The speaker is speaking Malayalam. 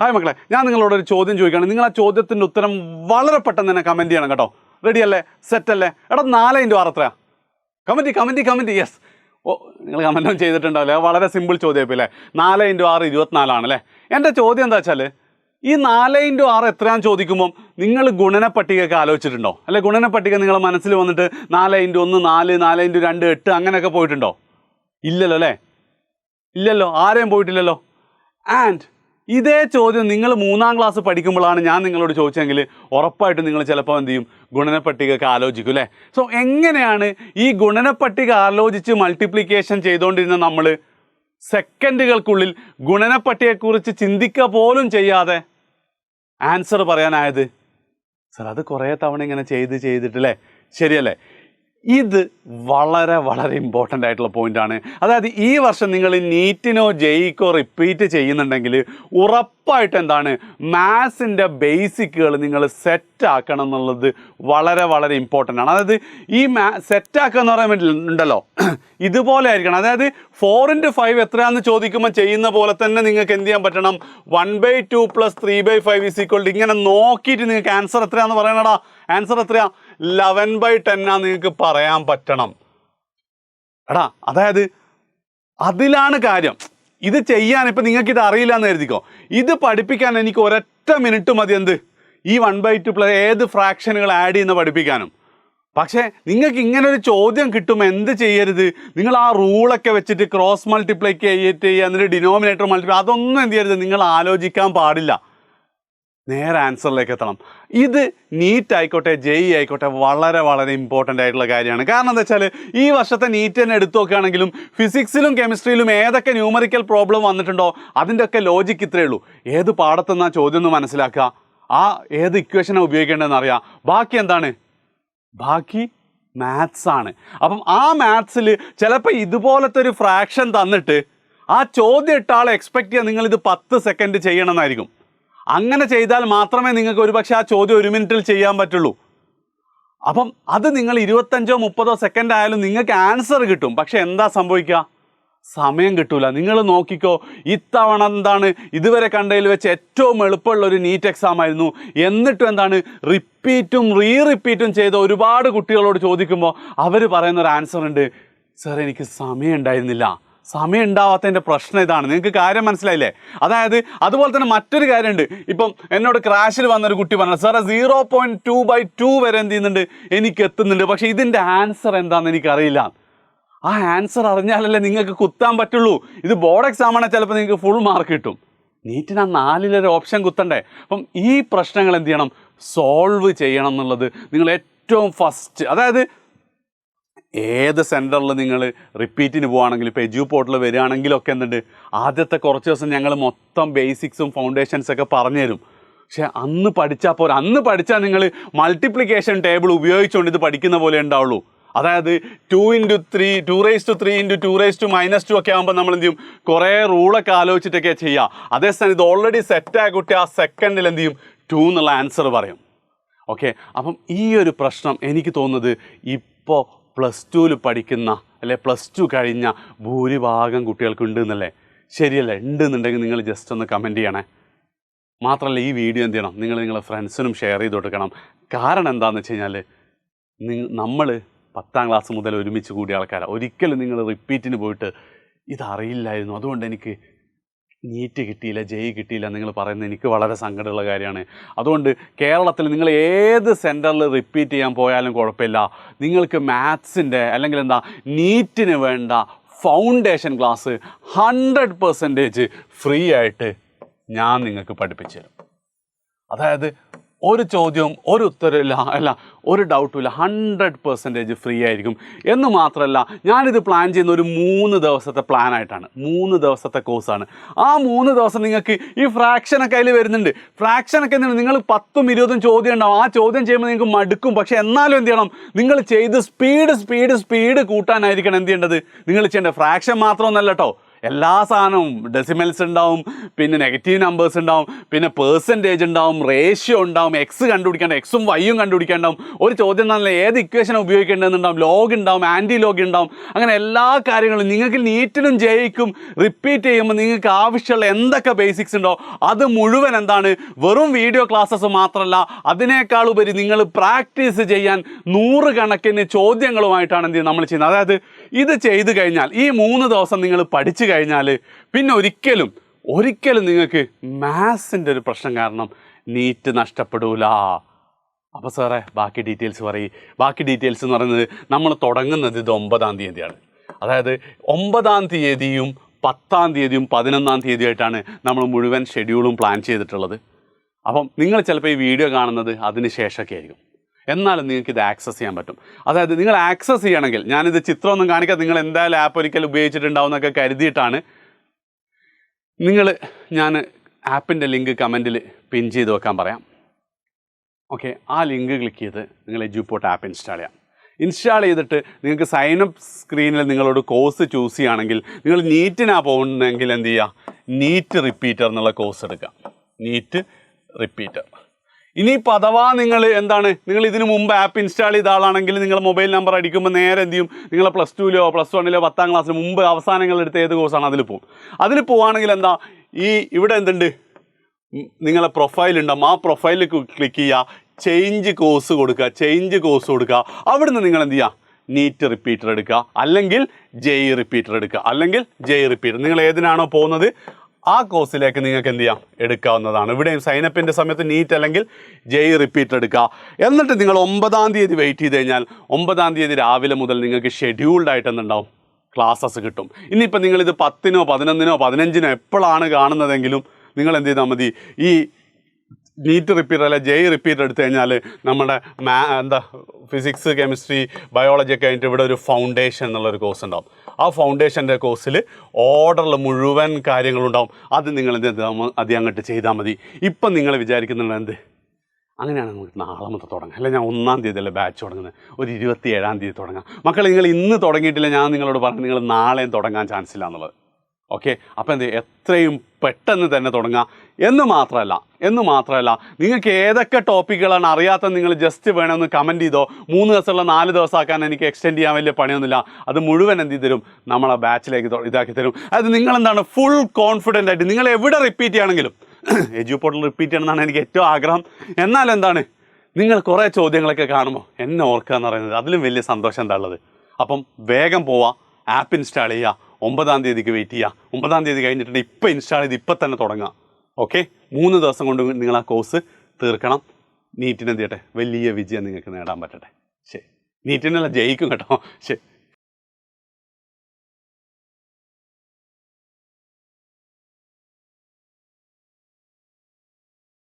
ഹായ് മക്കളെ, ഞാൻ നിങ്ങളോട് ഒരു ചോദ്യം ചോദിക്കുകയാണ്. നിങ്ങൾ ആ ചോദ്യത്തിൻ്റെ ഉത്തരം വളരെ പെട്ടെന്ന് തന്നെ കമൻറ്റ് ചെയ്യണം കേട്ടോ. റെഡി അല്ലേ? സെറ്റ് അല്ലേ? എടാ 4x എത്രയാ? കമൻറ്റ്. യെസ്. ഓ, നിങ്ങൾ കമൻറ്റും ചെയ്തിട്ടുണ്ടാവില്ലേ? വളരെ സിമ്പിൾ ചോദ്യം അല്ലേ? 4x6 24 ആണല്ലേ. എൻ്റെ ചോദ്യം എന്താ വെച്ചാൽ, ഈ 4x6 എത്രയാണെന്ന് ചോദിക്കുമ്പം നിങ്ങൾ ഗുണന പട്ടികയൊക്കെ ആലോചിച്ചിട്ടുണ്ടോ? അല്ലെ, ഗുണന പട്ടിക നിങ്ങളുടെ മനസ്സിൽ വന്നിട്ട് 4x1 4, 4x2 8 അങ്ങനെയൊക്കെ പോയിട്ടുണ്ടോ? ഇല്ലല്ലോ അല്ലേ? ഇല്ലല്ലോ, ആരെയും പോയിട്ടില്ലല്ലോ. ആൻഡ് ഇതേ ചോദ്യം നിങ്ങൾ 3ാം ക്ലാസ് പഠിക്കുമ്പോഴാണ് ഞാൻ നിങ്ങളോട് ചോദിച്ചെങ്കിൽ ഉറപ്പായിട്ടും നിങ്ങൾ ചിലപ്പോൾ എന്ത് ചെയ്യും, ഗുണനപ്പട്ടികയൊക്കെ ആലോചിക്കും അല്ലേ. സോ എങ്ങനെയാണ് ഈ ഗുണനപ്പട്ടിക ആലോചിച്ച് മൾട്ടിപ്ലിക്കേഷൻ ചെയ്തുകൊണ്ടിരുന്ന നമ്മൾ സെക്കൻഡുകൾക്കുള്ളിൽ ഗുണനപ്പട്ടികയെക്കുറിച്ച് ചിന്തിക്കുക പോലും ചെയ്യാതെ ആൻസർ പറയാനായത്? സർ, അത് കുറേ തവണ ഇങ്ങനെ ചെയ്തിട്ടില്ലേ, ശരിയല്ലേ? ഇത് വളരെ ഇമ്പോർട്ടൻ്റ് ആയിട്ടുള്ള പോയിൻ്റാണ്. അതായത് ഈ വർഷം നിങ്ങൾ നീറ്റിനോ ജെയ്ക്കോ റിപ്പീറ്റ് ചെയ്യുന്നുണ്ടെങ്കിൽ ഉറപ്പായിട്ട് എന്താണ്, മാത്സിൻ്റെ ബേസിക്കുകൾ നിങ്ങൾ സെറ്റാക്കണം എന്നുള്ളത് വളരെ ഇമ്പോർട്ടൻ്റ് ആണ്. അതായത് ഈ സെറ്റാക്കുക എന്ന് പറയാൻ ഉണ്ടല്ലോ, ഇതുപോലെ ആയിരിക്കണം. അതായത് 4x5 എത്രയാണെന്ന് ചോദിക്കുമ്പോൾ ചെയ്യുന്ന പോലെ തന്നെ നിങ്ങൾക്ക് എന്ത് ചെയ്യാൻ പറ്റണം, 1/2 + 3/5 ഇങ്ങനെ നോക്കിയിട്ട് നിങ്ങൾക്ക് ആൻസർ എത്രയാണെന്ന് പറയണടാ. ആൻസർ എത്രയാ? 11/10 നിങ്ങൾക്ക് പറയാൻ പറ്റണം എടാ. അതായത് അതിലാണ് കാര്യം. ഇത് ചെയ്യാൻ ഇപ്പം നിങ്ങൾക്ക് ഇത് അറിയില്ല എന്ന് കരുതിക്കോ, ഇത് പഠിപ്പിക്കാൻ എനിക്ക് ഒരൊറ്റ മിനിറ്റ് മതി. എന്ത്, ഈ 1/2 + ഏത് ഫ്രാക്ഷനുകൾ ആഡ് ചെയ്യുന്ന പഠിപ്പിക്കാനും. പക്ഷേ നിങ്ങൾക്ക് ഇങ്ങനൊരു ചോദ്യം കിട്ടുമ്പോൾ എന്ത് ചെയ്യരുത്, നിങ്ങൾ ആ റൂളൊക്കെ വെച്ചിട്ട് ക്രോസ് മൾട്ടിപ്ലൈ ചെയ്യുക, എന്നിട്ട് ഡിനോമിനേറ്റർ മൾട്ടിപ്ലൈ, അതൊന്നും എന്ത് ചെയ്യരുത്, നിങ്ങൾ ആലോചിക്കാൻ പാടില്ല. നേരെ ആൻസറിലേക്ക് എത്തണം. ഇത് നീറ്റ് ആയിക്കോട്ടെ ജെഇ ആയിക്കോട്ടെ വളരെ ഇമ്പോർട്ടൻ്റ് ആയിട്ടുള്ള കാര്യമാണ്. കാരണം എന്താ വെച്ചാൽ ഈ വർഷത്തെ നീറ്റ് തന്നെ എടുത്തു നോക്കുകയാണെങ്കിലും ഫിസിക്സിലും കെമിസ്ട്രിയിലും ഏതൊക്കെ ന്യൂമറിക്കൽ പ്രോബ്ലം വന്നിട്ടുണ്ടോ അതിൻ്റെയൊക്കെ ലോജിക്ക് ഇത്രയേ ഉള്ളൂ. ഏത് പാടത്തുനിന്നാ ചോദ്യം ഒന്ന് മനസ്സിലാക്കുക, ആ ഏത് ഇക്വേഷനാണ് ഉപയോഗിക്കേണ്ടതെന്ന് അറിയാം. ബാക്കി എന്താണ്? ബാക്കി മാത്സ് ആണ്. അപ്പം ആ മാത്സിൽ ചിലപ്പോൾ ഇതുപോലത്തെ ഒരു ഫ്രാക്ഷൻ തന്നിട്ട് ആ ചോദ്യം ഇട്ട ആളെ എക്സ്പെക്ട് ചെയ്യാൻ നിങ്ങളിത് 10 സെക്കൻഡ് ചെയ്യണമെന്നായിരിക്കും. അങ്ങനെ ചെയ്താൽ മാത്രമേ നിങ്ങൾക്ക് ഒരുപക്ഷെ ആ ചോദ്യം 1 മിനിറ്റിൽ ചെയ്യാൻ പറ്റുള്ളൂ. അപ്പം അത് നിങ്ങൾ 25-30 സെക്കൻഡ് ആയാലും നിങ്ങൾക്ക് ആൻസർ കിട്ടും. പക്ഷെ എന്താ സംഭവിക്കുക? സമയം കിട്ടൂല. നിങ്ങൾ നോക്കിക്കോ, ഇത്തവണ എന്താണ് ഇതുവരെ കണ്ടതിൽ വെച്ച് ഏറ്റവും എളുപ്പമുള്ള ഒരു നീറ്റ് എക്സാം ആയിരുന്നു. എന്നിട്ടും എന്താണ്, റിപ്പീറ്റും റിപ്പീറ്റും ചെയ്ത ഒരുപാട് കുട്ടികളോട് ചോദിക്കുമ്പോൾ അവർ പറയുന്നൊരു ആൻസർ ഉണ്ട്, സാർ എനിക്ക് സമയം ഉണ്ടായിരുന്നില്ല. സമയം ഉണ്ടാവാത്തതിൻ്റെ പ്രശ്നം ഇതാണ്. നിങ്ങൾക്ക് കാര്യം മനസ്സിലായില്ലേ? അതായത് അതുപോലെ തന്നെ മറ്റൊരു കാര്യമുണ്ട്. ഇപ്പം എന്നോട് ക്രാഷിൽ വന്നൊരു കുട്ടി പറഞ്ഞു, സാറേ 0.2/2 വരെ എന്ത് ചെയ്യുന്നുണ്ട്, എനിക്ക് എത്തുന്നുണ്ട്, പക്ഷേ ഇതിൻ്റെ ആൻസർ എന്താണെന്ന് എനിക്കറിയില്ല. ആ ആൻസർ അറിഞ്ഞാലല്ലേ നിങ്ങൾക്ക് കുത്താൻ പറ്റുള്ളൂ. ഇത് ബോർഡ് എക്സാം ആണെങ്കിൽ ചിലപ്പോൾ നിങ്ങൾക്ക് ഫുൾ മാർക്ക് കിട്ടും. നീറ്റിന് ആ 4-ൽ ഓപ്ഷൻ കുത്തണ്ടേ? അപ്പം ഈ പ്രശ്നങ്ങൾ എന്ത് ചെയ്യണം, സോൾവ് ചെയ്യണം എന്നുള്ളത് നിങ്ങൾ ഏറ്റവും ഫസ്റ്റ്. അതായത് ഏത് സെൻറ്ററിൽ നിങ്ങൾ റിപ്പീറ്റിന് പോവുകയാണെങ്കിൽ, ഇപ്പോൾ എജ്യൂ പോർട്ടൽ വരികയാണെങ്കിലൊക്കെ എന്തുണ്ട്, ആദ്യത്തെ കുറച്ച് ദിവസം ഞങ്ങൾ മൊത്തം ബേസിക്സും ഫൗണ്ടേഷൻസൊക്കെ പറഞ്ഞു തരും. പക്ഷേ അന്ന് പഠിച്ചാൽ നിങ്ങൾ മൾട്ടിപ്ലിക്കേഷൻ ടേബിൾ ഉപയോഗിച്ചുകൊണ്ട് ഇത് പഠിക്കുന്ന പോലെ ഉണ്ടാവുള്ളൂ. അതായത് 2x3 2 2 ഒക്കെ ആകുമ്പോൾ നമ്മൾ എന്ത് ചെയ്യും, കുറേ റൂളൊക്കെ ആലോചിച്ചിട്ടൊക്കെ ചെയ്യുക. അതേസമയം ഇത് ഓൾറെഡി സെറ്റായ കുട്ടി ആ സെക്കൻഡിൽ എന്ത് ചെയ്യും, 2 എന്നുള്ള ആൻസർ പറയും. ഓക്കെ, അപ്പം ഈ ഒരു പ്രശ്നം എനിക്ക് തോന്നുന്നത് ഇപ്പോൾ +2 പഠിക്കുന്ന അല്ലെ +2 കഴിഞ്ഞ ഭൂരിഭാഗം കുട്ടികൾക്കുണ്ട് എന്നല്ലേ? ശരിയല്ലേ? ഉണ്ടെന്നുണ്ടെങ്കിൽ നിങ്ങൾ ജസ്റ്റ് ഒന്ന് കമൻറ്റ് ചെയ്യണേ. മാത്രമല്ല ഈ വീഡിയോ എന്ത് ചെയ്യണം, നിങ്ങളുടെ ഫ്രണ്ട്സിനും ഷെയർ ചെയ്ത് കൊടുക്കണം. കാരണം എന്താണെന്ന് വെച്ച് കഴിഞ്ഞാൽ നമ്മൾ 10ാം ക്ലാസ് മുതൽ ഒരുമിച്ച് കൂടിയ ആൾക്കാരാണ്. ഒരിക്കലും നിങ്ങൾ റിപ്പീറ്റിന് പോയിട്ട് ഇതറിയില്ലായിരുന്നു, അതുകൊണ്ട് എനിക്ക് നീറ്റ് കിട്ടിയില്ല ജെഇ കിട്ടിയില്ല നിങ്ങൾ പറയുന്നത് എനിക്ക് വളരെ സങ്കടമുള്ള കാര്യമാണ്. അതുകൊണ്ട് കേരളത്തിൽ നിങ്ങൾ ഏത് സെൻറ്ററിൽ റിപ്പീറ്റ് ചെയ്യാൻ പോയാലും കുഴപ്പമില്ല, നിങ്ങൾക്ക് മാത്സിൻ്റെ അല്ലെങ്കിൽ നീറ്റിന് വേണ്ട ഫൗണ്ടേഷൻ ക്ലാസ് 100% ഫ്രീ ആയിട്ട് ഞാൻ നിങ്ങൾക്ക് പഠിപ്പിച്ചു തരും. അതായത് ഒരു ചോദ്യവും ഒരു ഉത്തരവില്ല, അല്ല ഒരു ഡൗട്ടും ഇല്ല, 100% ഫ്രീ ആയിരിക്കും. എന്ന് മാത്രമല്ല, ഞാനിത് പ്ലാൻ ചെയ്യുന്ന ഒരു 3 ദിവസത്തെ പ്ലാനായിട്ടാണ്. 3 ദിവസത്തെ കോഴ്സാണ്. ആ 3 ദിവസം നിങ്ങൾക്ക് ഈ ഫ്രാക്ഷനൊക്കെ അതിൽ വരുന്നുണ്ട്. ഫ്രാക്ഷനൊക്കെ നിങ്ങൾ 10-20 ചോദ്യം ഉണ്ടാവും. ആ ചോദ്യം ചെയ്യുമ്പോൾ നിങ്ങൾക്ക് മടുക്കും. പക്ഷേ എന്നാലും എന്ത് ചെയ്യണം, നിങ്ങൾ ചെയ്ത് സ്പീഡ് കൂട്ടാനായിരിക്കണം എന്ത് ചെയ്യേണ്ടത്, നിങ്ങൾ ചെയ്യേണ്ടത്. ഫ്രാക്ഷൻ മാത്രമൊന്നല്ല കേട്ടോ, എല്ലാ സാധനവും ഡെസിമൽസ് ഉണ്ടാവും, പിന്നെ നെഗറ്റീവ് നമ്പേഴ്സ് ഉണ്ടാവും, പിന്നെ പേഴ്സൻറ്റേജ് ഉണ്ടാവും, റേഷ്യോ ഉണ്ടാവും, എക്സ് കണ്ടുപിടിക്കേണ്ട, എക്സും വൈയും കണ്ടുപിടിക്കേണ്ടാവും. ഒരു ചോദ്യം തന്നെ ഏത് ഇക്വേഷനാണ് ഉപയോഗിക്കേണ്ടതെന്നുണ്ടാവും, ലോഗ് ഉണ്ടാവും, ആൻറ്റി ലോഗ് ഉണ്ടാവും. അങ്ങനെ എല്ലാ കാര്യങ്ങളും നിങ്ങൾക്ക് നീറ്റിനും ജയിക്കും റിപ്പീറ്റ് ചെയ്യുമ്പോൾ നിങ്ങൾക്ക് ആവശ്യമുള്ള എന്തൊക്കെ ബേസിക്സ് ഉണ്ടോ അത് മുഴുവൻ എന്താണ് വെറും വീഡിയോ ക്ലാസ്സസ് മാത്രമല്ല, അതിനേക്കാൾ ഉപരി നിങ്ങൾ പ്രാക്ടീസ് ചെയ്യാൻ 100 കണക്കിന് ചോദ്യങ്ങളുമായിട്ടാണ് എന്ത് നമ്മൾ ചെയ്യുന്നത്. അതായത് ഇത് ചെയ്തു കഴിഞ്ഞാൽ ഈ 3 ദിവസം നിങ്ങൾ പഠിച്ചു കഴിഞ്ഞാൽ പിന്നെ ഒരിക്കലും നിങ്ങൾക്ക് മാത്സിൻ്റെ ഒരു പ്രശ്നം കാരണം നീറ്റ് നഷ്ടപ്പെടൂല. അപ്പോൾ സാറേ ബാക്കി ഡീറ്റെയിൽസ് പറയും. ബാക്കി ഡീറ്റെയിൽസ് എന്ന് പറയുന്നത് നമ്മൾ തുടങ്ങുന്നത് ഇത് 9-ാം തീയതിയാണ്. അതായത് 9-ാം തീയതിയും 10-ാം തീയതിയും 11-ാം തീയതിയായിട്ടാണ് നമ്മൾ മുഴുവൻ ഷെഡ്യൂളും പ്ലാൻ ചെയ്തിട്ടുള്ളത്. അപ്പം നിങ്ങൾ ചിലപ്പോൾ ഈ വീഡിയോ കാണുന്നത് അതിന് ശേഷമൊക്കെ ആയിരിക്കും. എന്നാലും നിങ്ങൾക്ക് ഇത് ആക്സസ് ചെയ്യാൻ പറ്റും. അതായത് നിങ്ങൾ ആക്സസ് ചെയ്യണമെങ്കിൽ ഞാനിത് ചിത്രമൊന്നും കാണിക്കാതെ നിങ്ങൾ എന്തായാലും ആപ്പ് ഒരിക്കൽ ഉപയോഗിച്ചിട്ടുണ്ടാവും എന്നൊക്കെ കരുതിയിട്ടാണ് ഞാൻ ആപ്പിൻ്റെ ലിങ്ക് കമൻറ്റിൽ പിൻ ചെയ്ത് വെക്കാൻ പറയാം. ഓക്കെ, ആ ലിങ്ക് ക്ലിക്ക് ചെയ്ത് നിങ്ങൾ എഡ്യൂപോർട്ട് ആപ്പ് ഇൻസ്റ്റാൾ ചെയ്യാം. ഇൻസ്റ്റാൾ ചെയ്തിട്ട് നിങ്ങൾക്ക് സൈനപ്പ് സ്ക്രീനിൽ നിങ്ങളോട് കോഴ്സ് ചൂസ് ചെയ്യുകയാണെങ്കിൽ നിങ്ങൾ നീറ്റിനാണ് പോകുന്നതെങ്കിൽ എന്ത് ചെയ്യുക, നീറ്റ് റിപ്പീറ്റർ എന്നുള്ള കോഴ്സ് എടുക്കുക. NEET repeater. ഇനിയിപ്പോൾ അഥവാ നിങ്ങൾ ഇതിന് മുമ്പ് ആപ്പ് ഇൻസ്റ്റാൾ ചെയ്ത ആളാണെങ്കിൽ നിങ്ങൾ മൊബൈൽ നമ്പർ അടിക്കുമ്പോൾ നേരെ എന്ത് ചെയ്യും, നിങ്ങളെ +2-ലോ +1-ലോ 10-ാം ക്ലാസ്സിന് മുമ്പ് അവസാനങ്ങളെടുത്ത ഏത് കോഴ്സാണ് അതിൽ പോകും. അതിൽ പോവുകയാണെങ്കിൽ ഇവിടെ എന്തുണ്ട്, നിങ്ങളെ പ്രൊഫൈൽ ഉണ്ടാവും. ആ പ്രൊഫൈലിൽ ക്ലിക്ക് ചെയ്യുക, ചേഞ്ച് കോഴ്സ് കൊടുക്കുക. അവിടുന്ന് നിങ്ങൾ എന്ത് ചെയ്യുക, നീറ്റ് റിപ്പീറ്റർ എടുക്കുക, അല്ലെങ്കിൽ ജെഇ റിപ്പീറ്റർ എടുക്കുക, അല്ലെങ്കിൽ ജെഇ റിപ്പീറ്റർ. നിങ്ങൾ ഏതിനാണോ പോകുന്നത് ആ കോഴ്സിലേക്ക് നിങ്ങൾക്ക് എന്ത് ചെയ്യാം, എടുക്കാവുന്നതാണ്. ഇവിടെയും സൈനപ്പിൻ്റെ സമയത്ത് നീറ്റ് അല്ലെങ്കിൽ ജെഇ റിപ്പീറ്റർ എടുക്കുക. എന്നിട്ട് നിങ്ങൾ 9-ാം തീയതി വെയിറ്റ് ചെയ്ത് കഴിഞ്ഞാൽ 9-ാം തീയതി രാവിലെ മുതൽ നിങ്ങൾക്ക് ഷെഡ്യൂൾഡ് ആയിട്ട് എന്തുണ്ടാവും, ക്ലാസ്സസ് കിട്ടും. ഇനിയിപ്പോൾ നിങ്ങളിത് 10-നോ 11-നോ 15-നോ എപ്പോഴാണ് കാണുന്നതെങ്കിലും നിങ്ങൾ എന്ത് ചെയ്താൽ മതി, ഈ നീറ്റ് റിപ്പീറ്റർ അല്ല ജെഇ റിപ്പീറ്റർ എടുത്തു കഴിഞ്ഞാൽ നമ്മുടെ ഫിസിക്സ്, കെമിസ്ട്രി, ബയോളജി ഒക്കെ കഴിഞ്ഞിട്ട് ഇവിടെ ഒരു ഫൗണ്ടേഷൻ എന്നുള്ളൊരു കോഴ്സ് ഉണ്ടാവും. ആ ഫൗണ്ടേഷൻ്റെ കോഴ്സിൽ ഓർഡറിൽ മുഴുവൻ കാര്യങ്ങളുണ്ടാവും. അത് നിങ്ങൾ അത് അങ്ങോട്ട് ചെയ്താൽ മതി. ഇപ്പം നിങ്ങൾ വിചാരിക്കുന്നുണ്ട് അങ്ങനെയാണ് നമുക്ക് നാളെ മുതൽ തുടങ്ങാം, അല്ല ഞാൻ 1-ാം തീയതി അല്ലേ ബാച്ച് തുടങ്ങുന്നത്, ഒരു 27-ാം തീയതി തുടങ്ങാം. മക്കളെ നിങ്ങൾ ഇന്ന് തുടങ്ങിയിട്ടില്ല, ഞാൻ നിങ്ങളോട് പറഞ്ഞു നിങ്ങൾ നാളെയും തുടങ്ങാൻ ചാൻസ് ഇല്ല എന്നുള്ളത്. ഓക്കെ, അപ്പോൾ എത്രയും പെട്ടെന്ന് തന്നെ തുടങ്ങുക. എന്ന് മാത്രമല്ല നിങ്ങൾക്ക് ഏതൊക്കെ ടോപ്പിക്കുകളാണ് അറിയാത്തത് നിങ്ങൾ ജസ്റ്റ് വേണമെന്ന് കമൻറ്റ് ചെയ്തോ. 3 ദിവസമുള്ള 4 ദിവസമാക്കാൻ എനിക്ക് എക്സ്റ്റെൻഡ് ചെയ്യാൻ വലിയ പണിയൊന്നുമില്ല. അത് മുഴുവൻ എന്ത് ചെയ്ത് തരും, നമ്മളെ ബാച്ചിലേക്ക് ഇതാക്കി തരും. അത് നിങ്ങളെന്താണ് ഫുൾ കോൺഫിഡൻ്റ് ആയിട്ട് നിങ്ങൾ എവിടെ റിപ്പീറ്റ് ചെയ്യുകയാണെങ്കിലും എഡ്യൂപോർട്ടിൽ റിപ്പീറ്റ് ചെയ്യണമെന്നാണ് എനിക്ക് ഏറ്റവും ആഗ്രഹം. എന്നാൽ നിങ്ങൾ കുറേ ചോദ്യങ്ങളൊക്കെ കാണുമ്പോൾ എന്നെ ഓർക്കുക എന്ന് പറയുന്നത് അതിലും വലിയ സന്തോഷം എന്താ ഉള്ളത്. അപ്പം വേഗം പോവുക, ആപ്പ് ഇൻസ്റ്റാൾ ചെയ്യുക, 9-ാം തീയതിക്ക് വെയിറ്റ് ചെയ്യുക. 9-ാം തീയതി കഴിഞ്ഞിട്ടുണ്ട് ഇപ്പോൾ ഇൻസ്റ്റാൾ ചെയ്ത് ഇപ്പം തന്നെ തുടങ്ങുക. ഓക്കെ, 3 ദിവസം കൊണ്ട് നിങ്ങൾ ആ കോഴ്സ് തീർക്കണം. നീറ്റിന് എന്ത് ചെയ്യട്ടെ, വലിയ വിജയം നിങ്ങൾക്ക് നേടാൻ പറ്റട്ടെ. ശരി, നീറ്റിനെല്ലാം ജയിക്കും കേട്ടോ. ശരി.